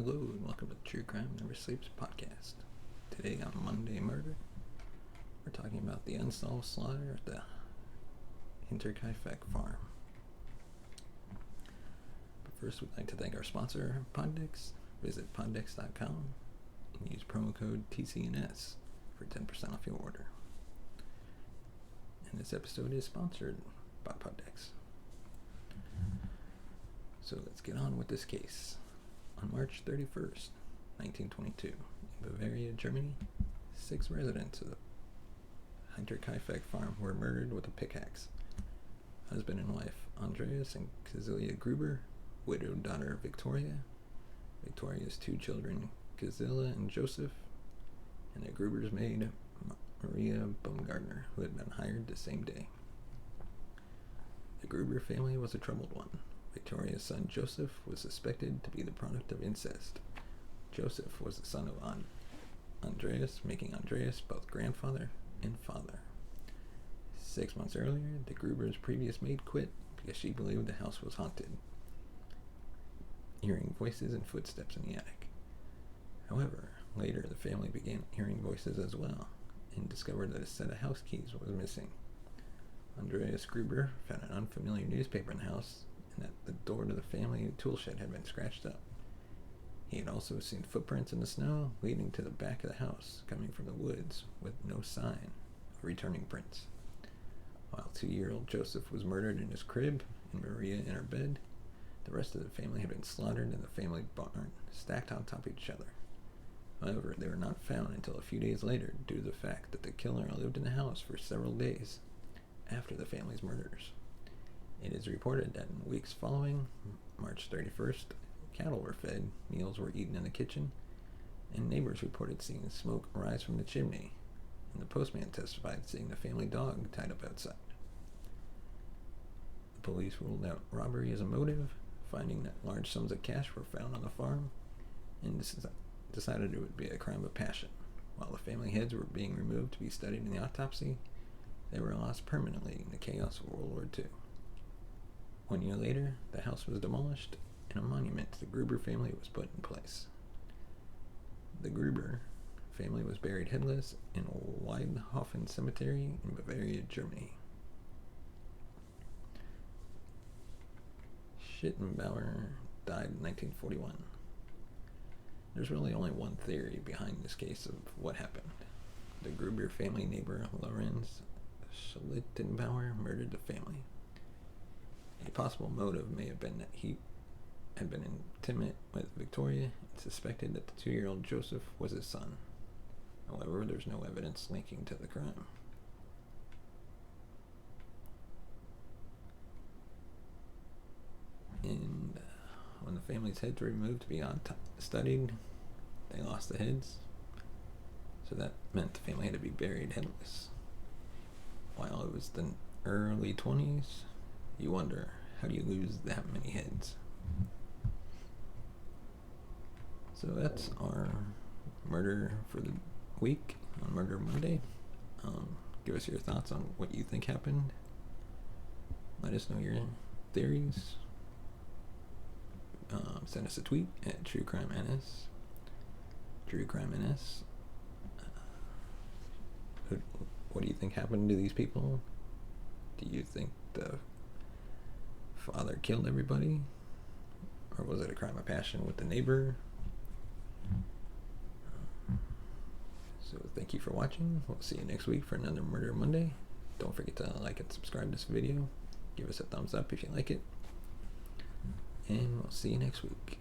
Hello and welcome to True Crime Never Sleeps podcast. Today on Monday Murder, we're talking about the unsolved slaughter at the Hinterkaifeck farm. But first, we'd like to thank our sponsor, Poddex. Visit poddex.com and use promo code TCNS for 10% off your order. And this episode is sponsored by Poddex. So let's get on with this case. On March 31st, 1922, in Bavaria, Germany, 6 residents of the Hinterkaifeck farm were murdered with a pickaxe. Husband and wife Andreas and Cäzilia Gruber, widowed daughter Viktoria, Victoria's 2 children Cäzilia and Josef, and the Gruber's maid Maria Baumgartner, who had been hired the same day. The Gruber family was a troubled one. Victoria's son Josef was suspected to be the product of incest. Josef was the son of Andreas, making Andreas both grandfather and father. 6 months earlier, the Gruber's previous maid quit because she believed the house was haunted, hearing voices and footsteps in the attic. However, later the family began hearing voices as well and discovered that a set of house keys was missing. Andreas Gruber found an unfamiliar newspaper in the house and that the door to the family tool shed had been scratched up. He had also seen footprints in the snow leading to the back of the house, coming from the woods, with no sign of returning prints. While 2-year-old Joseph was murdered in his crib and Maria in her bed, the rest of the family had been slaughtered in the family barn, stacked on top of each other. However, they were not found until a few days later due to the fact that the killer lived in the house for several days after the family's murders. It is reported that in the weeks following March 31st, cattle were fed, meals were eaten in the kitchen, and neighbors reported seeing smoke rise from the chimney, and the postman testified seeing the family dog tied up outside. The police ruled out robbery as a motive, finding that large sums of cash were found on the farm, and decided it would be a crime of passion. While the family heads were being removed to be studied in the autopsy, they were lost permanently in the chaos of World War II. 1 year later, the house was demolished and a monument to the Gruber family was put in place. The Gruber family was buried headless in Weidhofen Cemetery in Bavaria, Germany. Schittenbauer died in 1941. There's really only one theory behind this case of what happened. The Gruber family neighbor Lorenz Schittenbauer murdered the family. A possible motive may have been that he had been intimate with Victoria and suspected that the 2-year-old Joseph was his son. However, there's no evidence linking to the crime. And when the family's heads were removed to be studied, they lost the heads. So that meant the family had to be buried headless. While it was the early 20s, you wonder, how do you lose that many heads? So that's our murder for the week on Murder Monday. Give us your thoughts on what you think happened. Let us know your theories. Send us a tweet at TrueCrimeNS. TrueCrimeNS. What do you think happened to these people? Do you think the father killed everybody? Or was it a crime of passion with the neighbor? So thank you for watching. We'll see you next week for another Murder Monday. Don't forget to like and subscribe to this video. Give us a thumbs up if you like it. And we'll see you next week.